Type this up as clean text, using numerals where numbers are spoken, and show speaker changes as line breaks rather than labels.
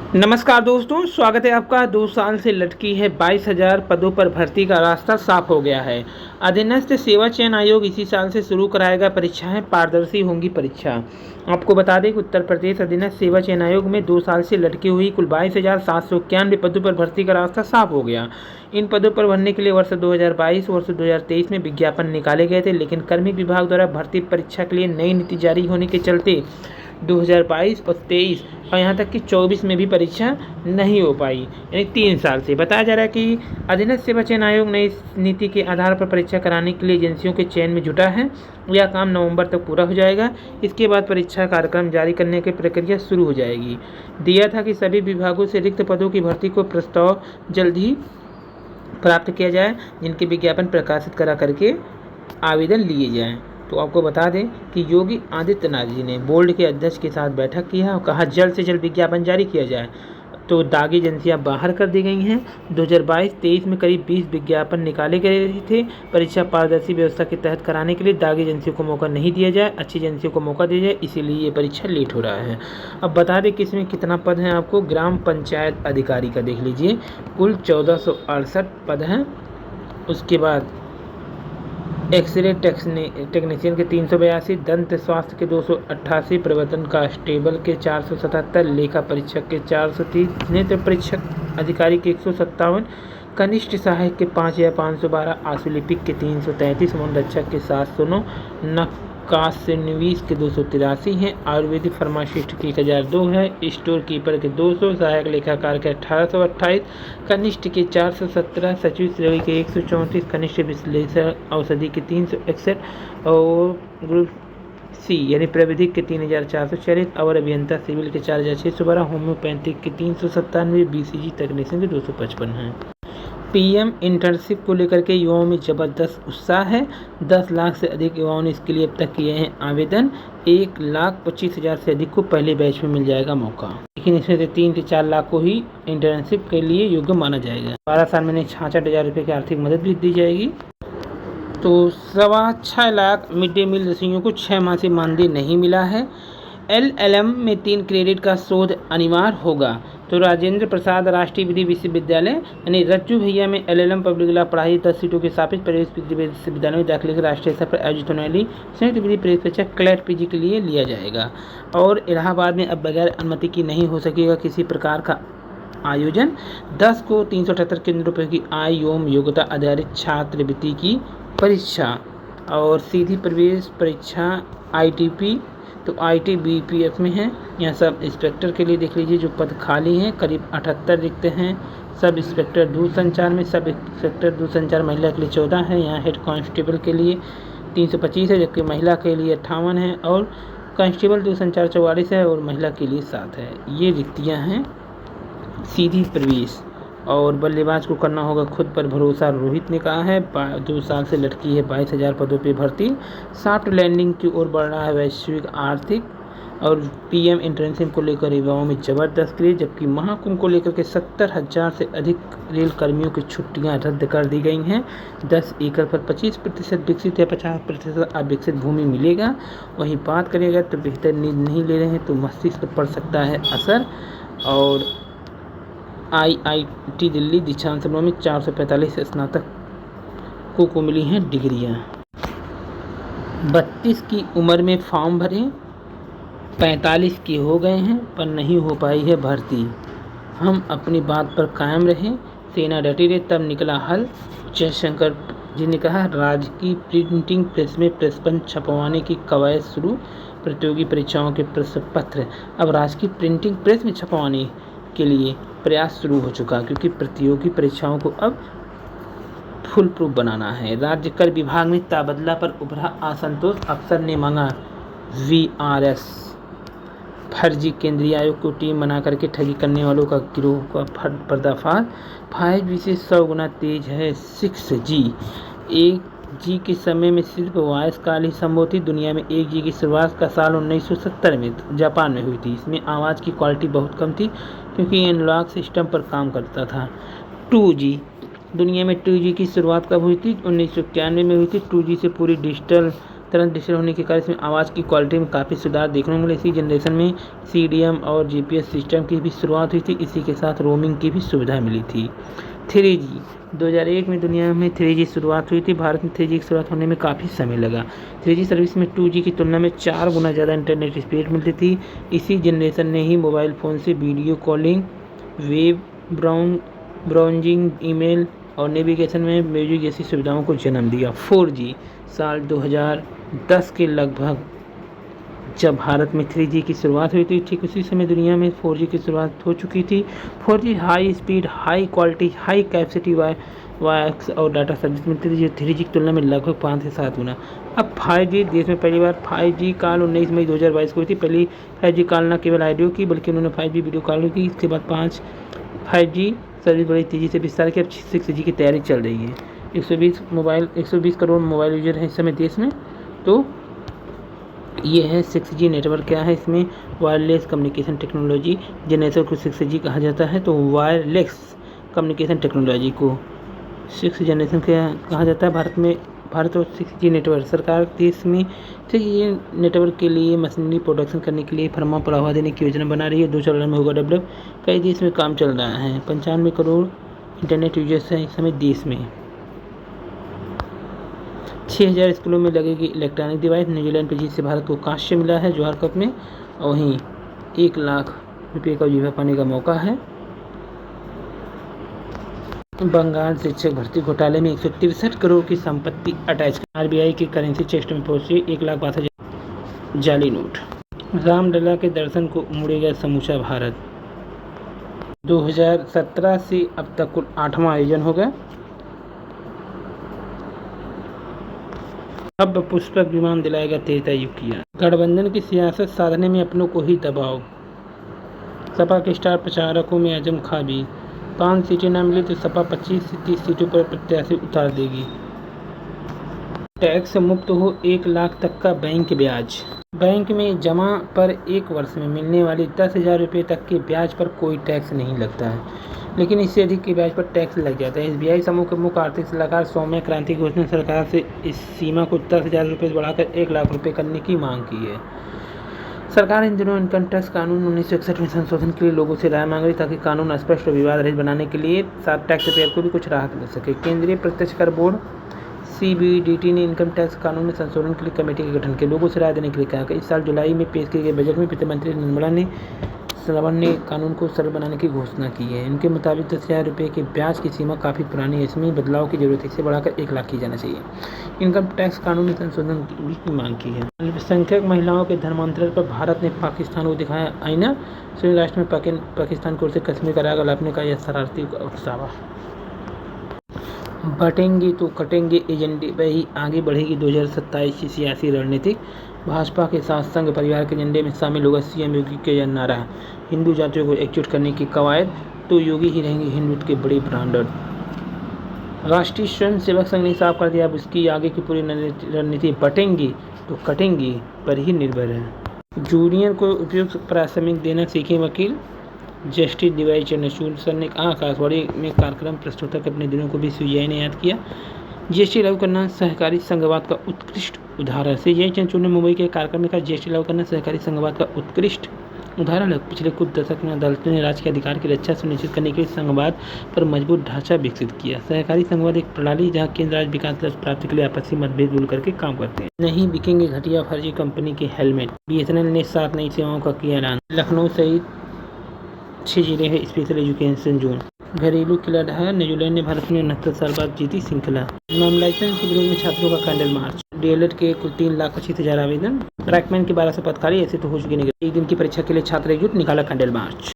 नमस्कार दोस्तों, स्वागत है आपका। 2 साल से लटकी है 22,000 पदों पर भर्ती का रास्ता साफ हो गया है। अधीनस्थ सेवा चयन आयोग इसी साल से शुरू कराएगा परीक्षाएं, पारदर्शी होंगी परीक्षा। आपको बता दें कि उत्तर प्रदेश अधीनस्थ सेवा चयन आयोग में 2 साल से लटकी हुई कुल 22,791 पदों पर भर्ती का रास्ता साफ हो गया। इन पदों पर भरने के लिए वर्ष 2022 वर्ष 2023 में विज्ञापन निकाले गए थे, लेकिन कार्मिक विभाग द्वारा भर्ती परीक्षा के लिए नई नीति जारी होने के चलते 2022 और 23 और यहाँ तक कि 24 में भी परीक्षा नहीं हो पाई, यानी 3 साल से। बताया जा रहा है कि अधीनस्थ सेवा चयन आयोग नई नीति के आधार पर परीक्षा कराने के लिए एजेंसियों के चयन में जुटा है। यह काम नवंबर तक पूरा हो जाएगा। इसके बाद परीक्षा कार्यक्रम जारी करने की प्रक्रिया शुरू हो जाएगी। दिया था कि सभी विभागों से रिक्त पदों की भर्ती को प्रस्ताव जल्द ही प्राप्त किया जाए, जिनके विज्ञापन प्रकाशित करा करके आवेदन लिए जाएँ। तो आपको बता दें कि योगी आदित्यनाथ जी ने बोर्ड के अध्यक्ष के साथ बैठक की है और कहा जल्द से जल्द विज्ञापन जारी किया जाए। तो दागी एजेंसियां बाहर कर दी गई हैं। 2022-23 में करीब 20 विज्ञापन निकाले गए थे। परीक्षा पारदर्शी व्यवस्था के तहत कराने के लिए दागी एजेंसियों को मौका नहीं दिया जाए, अच्छी एजेंसियों को मौका दिया जाए, इसीलिए ये परीक्षा लेट हो रहा है। अब बता दें कि इसमें कितना पद है। आपको ग्राम पंचायत अधिकारी का देख लीजिए, कुल 1468 पद हैं। उसके बाद एक्सरे टेक्नीशियन के 382, दंत स्वास्थ्य के 288, प्रवर्तन कांस्टेबल के 477, लेखा परीक्षक के 430, नेत्र परीक्षक अधिकारी के 157, कनिष्ठ सहायक के 5,512, आशुलिपिक के 333, वन रक्षक के 709, नक्काशीनवीस के 283 हैं, आयुर्वेदिक फार्मासिस्ट के 1002 है, स्टोर कीपर के 200, सहायक लेखाकार के 1828, कनिष्ठ के 417, सचिव श्रेणी के 134, कनिष्ठ विश्लेषक औषधि के 361 और ग्रुप सी यानी प्राविधिक के 3,440 और अभियंता सिविल के 4,612, होम्योपैथिक के 397, बीसीजी तकनीशियन के 255 हैं। पीएम इंटर्नशिप को लेकर के युवाओं में जबरदस्त उत्साह है। 10 लाख से अधिक युवाओं ने इसके लिए अब तक किए हैं आवेदन। 1,25,000 से अधिक को पहले बैच में मिल जाएगा मौका, लेकिन इसमें से 3 से 4 लाख को ही इंटर्नशिप के लिए योग्य माना जाएगा। 12 साल में 66,000 रुपये की आर्थिक मदद भी दी जाएगी। तो 6.25 लाख मिड डे मील रसोइयों को 6 माह से मानदेय नहीं मिला है। LLM में 3 क्रेडिट का शोध अनिवार्य होगा। तो राजेंद्र प्रसाद राष्ट्रीय विधि विश्वविद्यालय यानी रज्जू भैया में LLM पब्लिक लॉ पढ़ाई 10 सीटों के सापेक्ष प्रवेश विश्वविद्यालय में दाखिले के राष्ट्रीय स्तर पर आयोजित होने वाली संयुक्त विधि प्रवेश परीक्षा क्लैट PG के लिए लिया जाएगा। और इलाहाबाद में अब बगैर अनुमति की नहीं हो सकेगा किसी प्रकार का आयोजन। 10 को 378 केंद्रों पर की आय एवं योग्यता आधारित छात्रवृत्ति की परीक्षा और सीधी प्रवेश परीक्षा ITP तो ITBPF में है। यहाँ सब इंस्पेक्टर के लिए देख लीजिए जो पद खाली हैं, करीब 78 रिक्त हैं। सब इंस्पेक्टर दूरसंचार में, सब इंस्पेक्टर दूरसंचार महिला के लिए 14 है। यहाँ हेड कांस्टेबल के लिए 325 है, जबकि महिला के लिए 58 है और कांस्टेबल दूरसंचार 44 है और महिला के लिए 7 है। ये रिक्तियाँ हैं सीधी प्रवेश। और बल्लेबाज को करना होगा खुद पर भरोसा, रोहित ने कहा है। 2 साल से लटकी है 22,000 पदों पर भर्ती। सॉफ्ट लैंडिंग की ओर बढ़ रहा है वैश्विक आर्थिक। और PM इंटर्नशिप को लेकर युवाओं में जबरदस्त क्रेज, जबकि महाकुंभ को लेकर के 70,000 से अधिक रेल कर्मियों की छुट्टियां रद्द कर दी गई हैं। 10 एकड़ पर 25% विकसित या 50% अविकसित भूमि मिलेगा। वहीं बात करेगा तो बेहतर नींद नहीं ले रहे हैं तो मस्तिष्क पर पड़ सकता है असर। और IIT दिल्ली दीक्षांत समारोह में 445 स्नातक को मिली हैं डिग्रियां। 32 की उम्र में फॉर्म भरे, 45 की हो गए हैं पर नहीं हो पाई है भर्ती। हम अपनी बात पर कायम रहे, सेना डटी रहे, तब निकला हल। जयशंकर जी ने कहा राज्य की प्रिंटिंग प्रेस में प्रश्न छपवाने की कवायद शुरू। प्रतियोगी परीक्षाओं के प्रश्न पत्र अब राज्य की प्रिंटिंग प्रेस में छपवाने के लिए प्रयास शुरू हो चुका, क्योंकि प्रतियोगी परीक्षाओं को अब फुल प्रूफ बनाना है। राज्य कर विभाग में तबादला पर उभरा असंतोष, अफसर ने मांगा VRS। फर्जी केंद्रीय आयोग को टीम बना करके ठगी करने वालों का गिरोह का पर्दाफाश। 5G से 100 गुना तेज है 6G। 1G के समय में सिर्फ वॉइस कॉल ही संभव थी। दुनिया में 1G की शुरुआत का साल 1970 में जापान में हुई थी। इसमें आवाज़ की क्वालिटी बहुत कम थी क्योंकि ये एनालॉग सिस्टम पर काम करता था। 2G दुनिया में 2G की शुरुआत कब हुई थी? 1991 में हुई थी। 2G से पूरी डिजिटल तुरंत डिजिटल होने के कारण इसमें आवाज़ की क्वालिटी में काफ़ी सुधार देखने को मिला। इसी जनरेशन में CDM और GPS सिस्टम की भी शुरुआत हुई थी। इसी के साथ रोमिंग की भी सुविधा मिली थी। 3G 2001 में दुनिया में 3G शुरुआत हुई थी। भारत में 3G की शुरुआत होने में काफ़ी समय लगा। 3G सर्विस में 2G की तुलना में 4 गुना ज़्यादा इंटरनेट स्पीड मिलती थी। इसी जनरेशन ने ही मोबाइल फ़ोन से video calling, web browsing, email और नेविगेशन में म्यूजिक जैसी सुविधाओं को जन्म दिया। 4G साल 2010 के लगभग जब भारत में 3G की शुरुआत हुई थी, ठीक उसी समय दुनिया में 4G की शुरुआत हो चुकी थी। 4G high speed, high quality, high capacity wires और डाटा सर्विस मिलती थी, जो 3G की तुलना में लगभग 5 से 7 गुना। अब 5G देश में पहली बार 5G कॉल 19 मई 2022 को हुई थी। पहली 5G कॉल न केवल ऑडियो की बल्कि उन्होंने 5G वीडियो कॉल की। इसके बाद 5G सर्विस बड़ी तेज़ी से विस्तार की। अब 6G की तैयारी चल रही है। 120 करोड़ मोबाइल यूजर हैं इस समय देश में। तो ये है 6G नेटवर्क। क्या है इसमें? Wireless communication technology. जिस नेटवर्क को 6G कहा जाता है, तो वायरलेस कम्युनिकेशन टेक्नोलॉजी को 6 जनरेशन कहा जाता है। भारत और 6G नेटवर्क सरकार देश में 6G नेटवर्क के लिए मशीनरी प्रोडक्शन करने के लिए फर्मा बढ़ावा देने की योजना बना रही है। 2 चरण में होगा डेवलप। कई देश में काम चल रहा है। 95 करोड़ इंटरनेट यूजर्स हैं इस समय देश में। 6000 स्कूलों में लगेगी इलेक्ट्रॉनिक डिवाइस। न्यूजीलैंड पे जीत से भारत को कांस्य मिला है जवाहर कप में। और वहीं 1 लाख रुपये का जीवा पाने का मौका है। बंगाल शिक्षक भर्ती घोटाले में 163 करोड़ की संपत्ति अटैच। RBI की करेंसी चेस्ट में पहुंची 1,62,000 जाली नोट। रामलला के दर्शन को उमड़ेगा समूचा भारत। 2017 से अब तक कुल 8वां आयोजन होगा। अब पुष्पक विमान दिलाएगा त्रेता युग किया। गठबंधन की सियासत साधने में अपनों को ही दबाव। सपा के स्टार प्रचारकों में आजम खां भी। 5 सीटें न मिली तो सपा 25 से 30 सीटों पर प्रत्याशी उतार देगी। टैक्स मुक्त हो 1 लाख तक का बैंक ब्याज। बैंक में जमा पर 1 वर्ष में मिलने वाले 10,000 रुपये तक के ब्याज पर कोई टैक्स नहीं लगता है, लेकिन इससे अधिक के ब्याज पर टैक्स लग जाता है। SBI समूह के मुख्य आर्थिक सलाहकार सौम्या क्रांति घोष ने सरकार से इस सीमा को 10,000 रुपये से बढ़ाकर 1 लाख रुपये करने की मांग की है। सरकार इन दिनों इनकम टैक्स कानून 1961 में संशोधन के लिए लोगों से राय मांग रही ताकि कानून स्पष्ट और विवाद रहित बनाने के लिए साथ टैक्स पेयर को भी कुछ राहत मिल सके। केंद्रीय प्रत्यक्ष कर बोर्ड CBDT ने इनकम टैक्स कानून में संशोधन के लिए कमेटी के गठन के लोगों से राय देने के लिए कहा कि इस साल जुलाई में पेश किए गए बजट में वित्त मंत्री निर्मला सीतारमण ने कानून को सरल बनाने की घोषणा की है। इनके मुताबिक 10,000 रुपये के ब्याज की सीमा काफ़ी पुरानी है। इसमें बदलाव की जरूरत है। इसे बढ़ाकर 1 लाख की जाना चाहिए। इनकम टैक्स कानून में संशोधन की मांग की है। अल्पसंख्यक महिलाओं के धर्मांतरण पर भारत ने पाकिस्तान को दिखाया आईना। संयुक्त राष्ट्र में पाकिस्तान को कश्मीर का राग अलापने का यह शरारती उकसावा। बटेंगे तो कटेंगे एजेंडे पर ही आगे बढ़ेगी 2027 की सियासी रणनीति। भाजपा के साथ संघ परिवार के एजेंडे में शामिल होगा CM योगी का यह नारा। हिंदू जातियों को एकजुट करने की कवायद, तो योगी ही रहेंगे हिंदुत्व के बड़े ब्रांडर। राष्ट्रीय स्वयं सेवक संघ ने साफ कर दिया अब उसकी आगे की पूरी रणनीति बटेंगे तो कटेंगे पर ही निर्भर है। जूनियर को उपयुक्त प्राथमिक देना सीखे वकील। जस्टिस DY चंद्रचूड़ सर ने कहा आकाशवाणी में कार्यक्रम प्रस्तुतक अपने दिनों को भी CBI ने याद किया। GST लागू करना सहकारी संघवाद का उत्कृष्ट उदाहरण। CBI चंद्रचूड़ ने मुंबई के कार्यक्रम में कहा GST लागू करना सहकारी संघवाद का उत्कृष्ट उदाहरण है। पिछले कुछ दशक में अदालतों ने राज्य के अधिकार की रक्षा सुनिश्चित करने के लिए संघवाद पर मजबूत ढांचा विकसित किया। सहकारी संघवाद एक प्रणाली जहां केंद्र राज्य विकास लक्ष्य प्राप्ति के लिए आपसी मतभेद दूर करके काम करते हैं। नहीं बिकेंगे घटिया फर्जी कंपनी के हेलमेट। BSNL ने 7 नई सेवाओं का किया ऐलान। लखनऊ सहित 6 जिले हैं स्पेशल एजुकेशन जोन। घरेलू खिलाड़ी है। न्यूजीलैंड ने भारत में 69 साल बाद जीती श्रृंखला। नॉन-लाइसेंस के विरोध में छात्रों का कैंडल मार्च। DLED के कुल 3,25,000 आवेदन। ट्रैकमैन के 1200 पद खाली। ऐसे तो हो चुकी नहीं। 1 दिन की परीक्षा के लिए छात्र एकजुट, निकाला कैंडल मार्च।